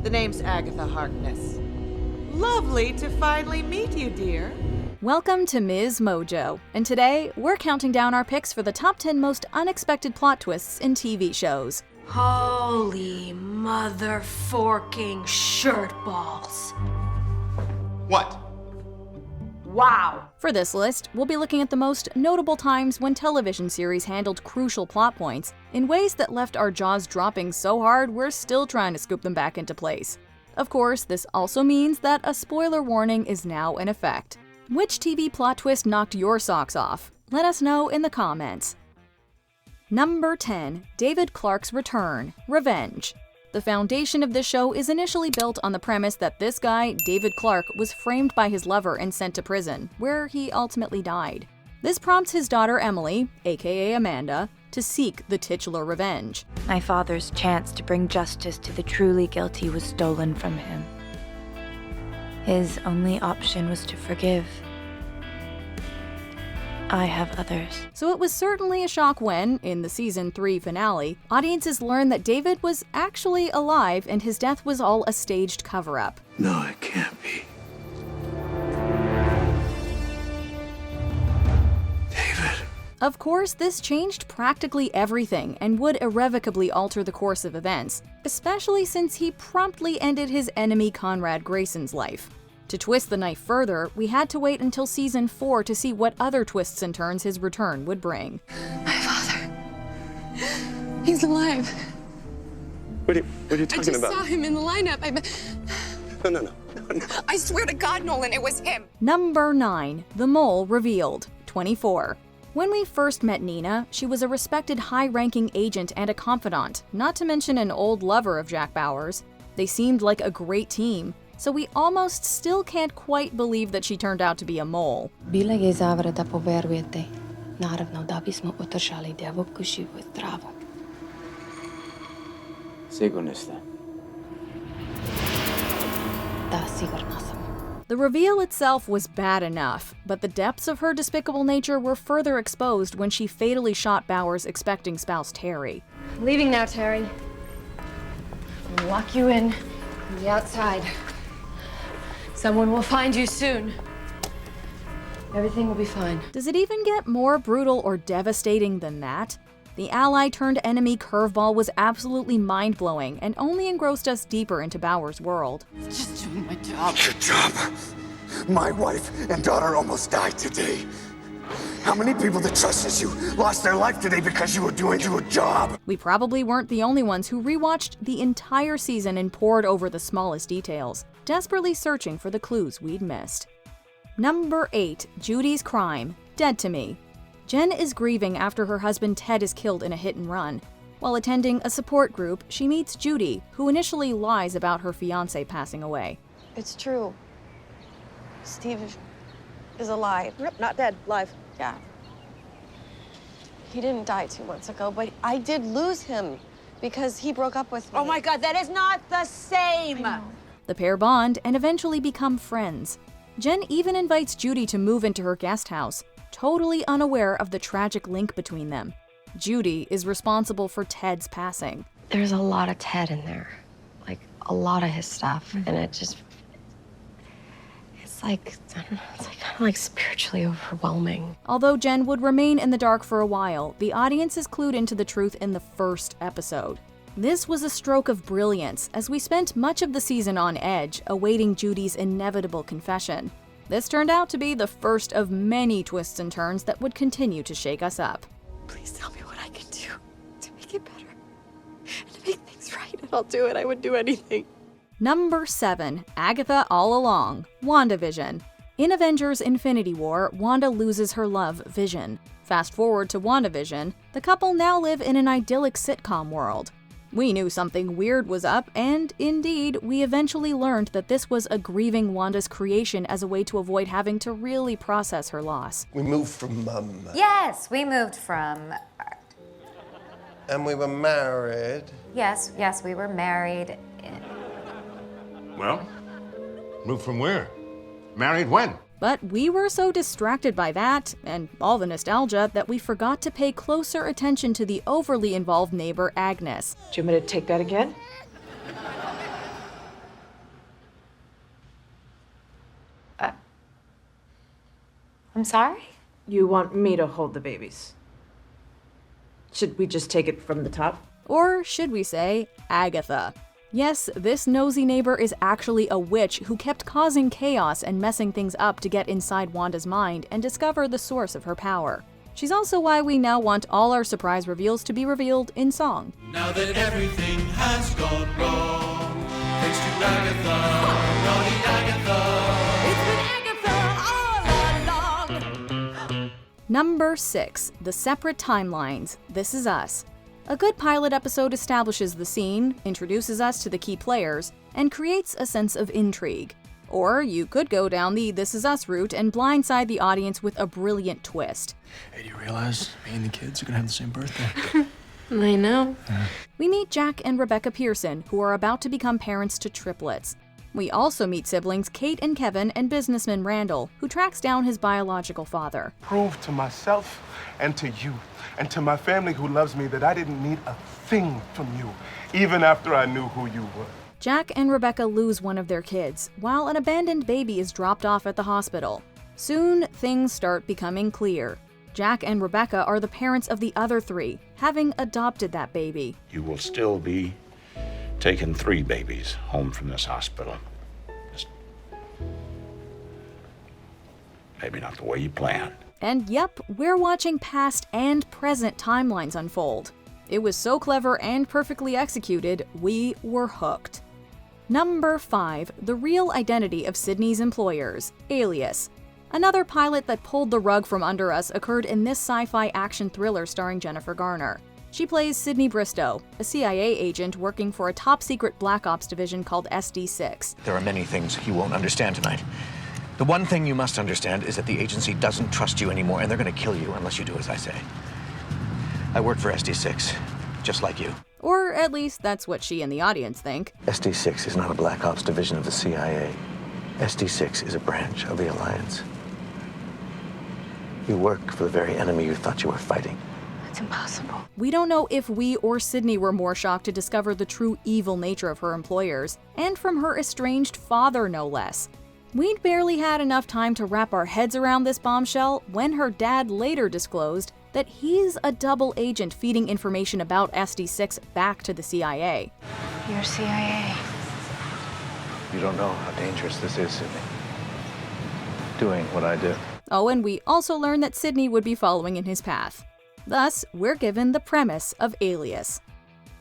The name's Agatha Harkness. Lovely to finally meet you, dear. Welcome to MsMojo, and today we're counting down our picks for the top 10 most unexpected plot twists in TV shows. Holy mother-forking shirt balls. What? Wow. For this list, we'll be looking at the most notable times when television series handled crucial plot points in ways that left our jaws dropping so hard we're still trying to scoop them back into place. Of course, this also means that a spoiler warning is now in effect. Which TV plot twist knocked your socks off? Let us know in the comments. Number 10. David Clarke's return. Revenge. The foundation of this show is initially built on the premise that this guy, David Clarke, was framed by his lover and sent to prison, where he ultimately died. This prompts his daughter Emily, aka Amanda, to seek the titular revenge. My father's chance to bring justice to the truly guilty was stolen from him. His only option was to forgive. I have others. So it was certainly a shock when, in the season 3 finale, audiences learned that David was actually alive and his death was all a staged cover-up. No, it can't be. David. Of course, this changed practically everything and would irrevocably alter the course of events, especially since he promptly ended his enemy Conrad Grayson's life. To twist the knife further, we had to wait until season 4 to see what other twists and turns his return would bring. My father. He's alive. What are you talking about? I just saw him in the lineup. No. I swear to God, Nolan, it was him. Number 9. The Mole Revealed. 24. When we first met Nina, she was a respected high-ranking agent and a confidant, not to mention an old lover of Jack Bauer's. They seemed like a great team, so we almost still can't quite believe that she turned out to be a mole. Bila je zavrata poverujete. Naravno da bismo otršali djevojku živu i zdravu. Sigurno ste. Da, sigurna sam. The reveal itself was bad enough, but the depths of her despicable nature were further exposed when she fatally shot Bauer's expecting spouse Terry. I'm leaving now, Terry. I'll lock you in on the outside. Someone will find you soon. Everything will be fine. Does it even get more brutal or devastating than that? The ally-turned-enemy curveball was absolutely mind-blowing and only engrossed us deeper into Bauer's world. Just doing my job. Good job. My wife and daughter almost died today. How many people that trusted you lost their life today because you were doing your job? We probably weren't the only ones who rewatched the entire season and pored over the smallest details, desperately searching for the clues we'd missed. Number 8. Judys Crime. Dead to Me. Jen is grieving after her husband Ted is killed in a hit-and-run. While attending a support group, she meets Judy, who initially lies about her fiancé passing away. It's true. Steve is alive. Yep, not dead, alive. Yeah. He didn't die 2 months ago, but I did lose him because he broke up with me. Oh my God, that is not the same. The pair bond and eventually become friends. Jen even invites Judy to move into her guest house, totally unaware of the tragic link between them. Judy is responsible for Ted's passing. There's a lot of Ted in there. Like, a lot of his stuff. And it just... It's like, I don't know, it's like kind of like spiritually overwhelming. Although Jen would remain in the dark for a while, the audience is clued into the truth in the first episode. This was a stroke of brilliance, as we spent much of the season on edge, awaiting Judy's inevitable confession. This turned out to be the first of many twists and turns that would continue to shake us up. Please tell me what I can do to make it better and to make things right, and I'll do it. I would do anything. Number 7. Agatha All Along. WandaVision. In Avengers Infinity War, Wanda loses her love, Vision. Fast forward to WandaVision, the couple now live in an idyllic sitcom world. We knew something weird was up, and indeed, we eventually learned that this was a grieving Wanda's creation as a way to avoid having to really process her loss. We moved from, Yes, we moved from... And we were married. Yes, we were married. Well, moved from where? Married when? But we were so distracted by that, and all the nostalgia, that we forgot to pay closer attention to the overly involved neighbor, Agnes. Do you want me to take that again? I'm sorry? You want me to hold the babies? Should we just take it from the top? Or should we say Agatha? Yes, this nosy neighbor is actually a witch who kept causing chaos and messing things up to get inside Wanda's mind and discover the source of her power. She's also why we now want all our surprise reveals to be revealed in song. Now that everything has gone wrong, thanks to Agatha, naughty Agatha. It's been Agatha all along. Number 6. The Separate Timelines. This Is Us. A good pilot episode establishes the scene, introduces us to the key players, and creates a sense of intrigue. Or you could go down the This Is Us route and blindside the audience with a brilliant twist. Hey, do you realize me and the kids are gonna have the same birthday? I know. We meet Jack and Rebecca Pearson, who are about to become parents to triplets. We also meet siblings Kate and Kevin and businessman Randall, who tracks down his biological father. Prove to myself and to you and to my family who loves me that I didn't need a thing from you, even after I knew who you were. Jack and Rebecca lose one of their kids, while an abandoned baby is dropped off at the hospital. Soon, things start becoming clear. Jack and Rebecca are the parents of the other 3, having adopted that baby. You will still be taking 3 babies home from this hospital. Just maybe not the way you planned. And yep, we're watching past and present timelines unfold. It was so clever and perfectly executed, we were hooked. Number 5. The Real Identity of Sydney's Employers, Alias. Another pilot that pulled the rug from under us occurred in this sci-fi action thriller starring Jennifer Garner. She plays Sydney Bristow, a CIA agent working for a top-secret Black Ops division called SD6. There are many things you won't understand tonight. The one thing you must understand is that the agency doesn't trust you anymore, and they're going to kill you unless you do as I say. I work for SD6, just like you. Or at least that's what she and the audience think. SD6 is not a Black Ops division of the CIA. SD6 is a branch of the Alliance. You work for the very enemy you thought you were fighting. That's impossible. We don't know if we or Sydney were more shocked to discover the true evil nature of her employers, and from her estranged father no less. We'd barely had enough time to wrap our heads around this bombshell when her dad later disclosed that he's a double agent feeding information about SD6 back to the CIA. You're CIA. You don't know how dangerous this is, Sydney. Doing what I do. Oh, and we also learned that Sydney would be following in his path. Thus, we're given the premise of Alias.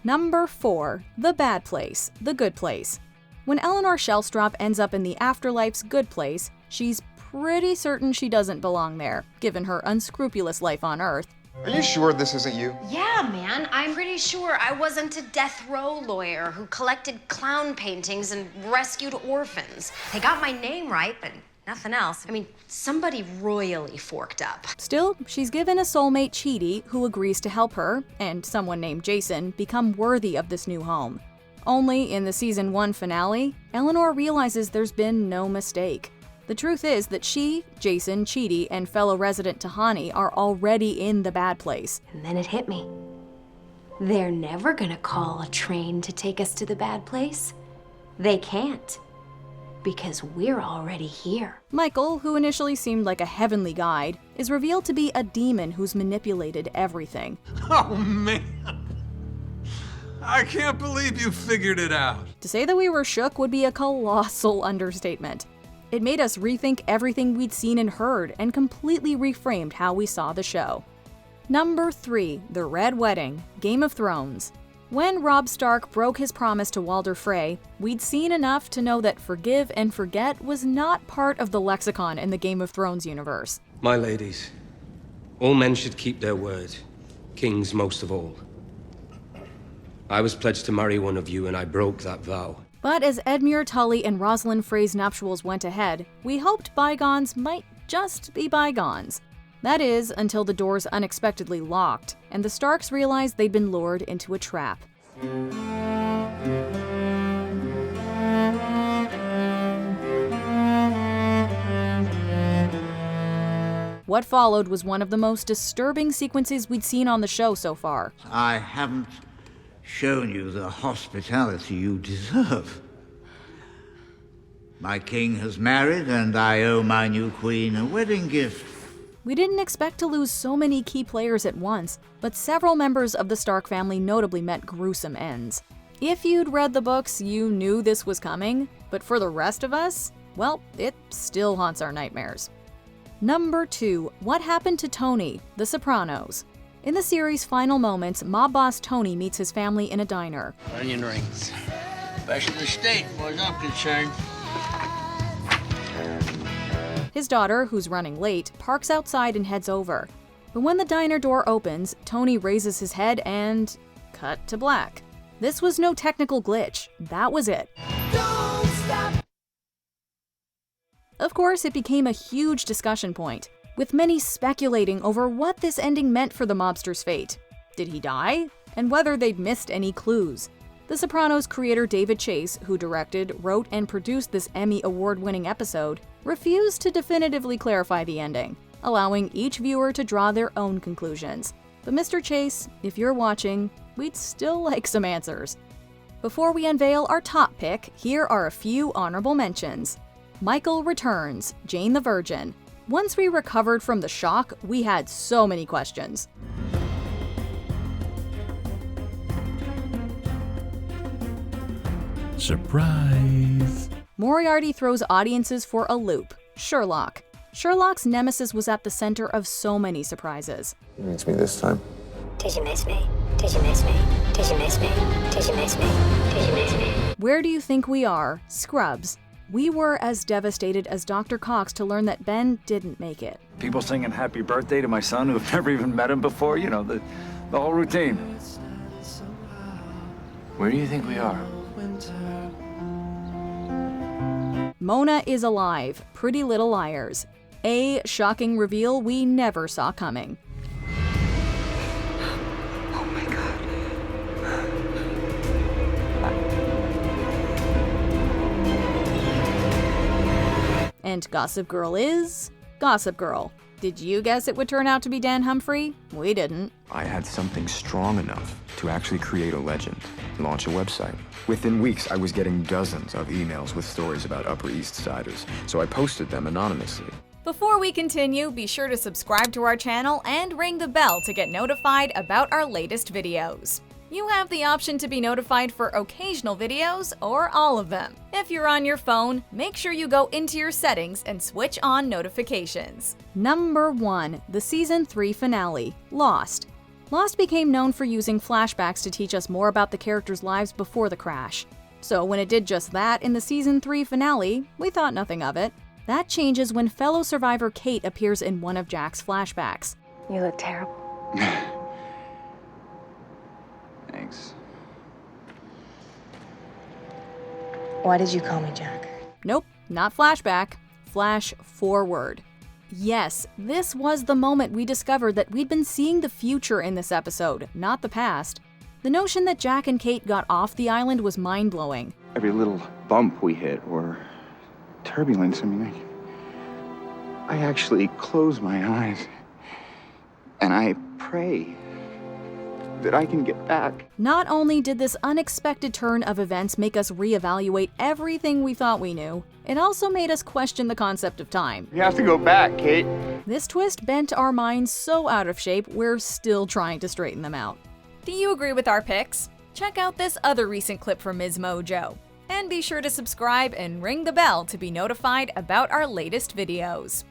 Number 4. The Bad Place, The Good Place. When Eleanor Shellstrop ends up in the afterlife's good place, she's pretty certain she doesn't belong there, given her unscrupulous life on Earth. Are you sure this isn't you? Yeah, man, I'm pretty sure I wasn't a death row lawyer who collected clown paintings and rescued orphans. They got my name right, but nothing else. I mean, somebody royally forked up. Still, she's given a soulmate Chidi who agrees to help her, and someone named Jason, become worthy of this new home. Only in the season 1 finale, Eleanor realizes there's been no mistake. The truth is that she, Jason, Chidi, and fellow resident Tahani are already in the bad place. And then it hit me. They're never gonna call a train to take us to the bad place. They can't. Because we're already here. Michael, who initially seemed like a heavenly guide, is revealed to be a demon who's manipulated everything. Oh, man. I can't believe you figured it out. To say that we were shook would be a colossal understatement. It made us rethink everything we'd seen and heard and completely reframed how we saw the show. Number 3. The Red Wedding, Game of Thrones. When Robb Stark broke his promise to Walder Frey, we'd seen enough to know that forgive and forget was not part of the lexicon in the Game of Thrones universe. My ladies, all men should keep their word, kings most of all. I was pledged to marry one of you, and I broke that vow. But as Edmure Tully and Rosalind Frey's nuptials went ahead, we hoped bygones might just be bygones. That is, until the doors unexpectedly locked, and the Starks realized they'd been lured into a trap. What followed was one of the most disturbing sequences we'd seen on the show so far. I haven't shown you the hospitality you deserve. My king has married, and I owe my new queen a wedding gift. We didn't expect to lose so many key players at once, but several members of the Stark family notably met gruesome ends. If you'd read the books, you knew this was coming, but for the rest of us, well, it still haunts our nightmares. Number 2. What happened to Tony, The Sopranos? In the series' final moments, mob boss Tony meets his family in a diner. Onion rings. Best of the state, as far as I'm concerned. His daughter, who's running late, parks outside and heads over. But when the diner door opens, Tony raises his head and cut to black. This was no technical glitch. That was it. Don't stop. Of course, it became a huge discussion point, with many speculating over what this ending meant for the mobster's fate. Did he die? And whether they'd missed any clues. The Sopranos creator David Chase, who directed, wrote, and produced this Emmy award-winning episode, refused to definitively clarify the ending, allowing each viewer to draw their own conclusions. But Mr. Chase, if you're watching, we'd still like some answers. Before we unveil our top pick, here are a few honorable mentions. Michael returns, Jane the Virgin. Once we recovered from the shock, we had so many questions. Surprise! Moriarty throws audiences for a loop. Sherlock. Sherlock's nemesis was at the center of so many surprises. He meets me this time. Did you miss me? Did you miss me? Did you miss me? Did you miss me? Did you miss me? Where do you think we are? Scrubs. We were as devastated as Dr. Cox to learn that Ben didn't make it. People singing happy birthday to my son who've never even met him before, you know, the whole routine. Where do you think we are? Mona is alive. Pretty Little Liars. A shocking reveal we never saw coming. Oh my God. And Gossip Girl is Gossip Girl. Did you guess it would turn out to be Dan Humphrey? We didn't. I had something strong enough to actually create a legend, launch a website. Within weeks, I was getting dozens of emails with stories about Upper East Siders, so I posted them anonymously. Before we continue, be sure to subscribe to our channel and ring the bell to get notified about our latest videos. You have the option to be notified for occasional videos or all of them. If you're on your phone, make sure you go into your settings and switch on notifications. Number 1. The Season 3 finale, Lost. Lost became known for using flashbacks to teach us more about the characters' lives before the crash. So when it did just that in the Season 3 finale, we thought nothing of it. That changes when fellow survivor Kate appears in one of Jack's flashbacks. You look terrible. Thanks. Why did you call me Jack? Nope, not flashback. Flash forward. Yes, this was the moment we discovered that we'd been seeing the future in this episode, not the past. The notion that Jack and Kate got off the island was mind-blowing. Every little bump we hit or turbulence, I actually close my eyes and I pray that I can get back. Not only did this unexpected turn of events make us reevaluate everything we thought we knew, it also made us question the concept of time. You have to go back, Kate. This twist bent our minds so out of shape, we're still trying to straighten them out. Do you agree with our picks? Check out this other recent clip from MsMojo. And be sure to subscribe and ring the bell to be notified about our latest videos.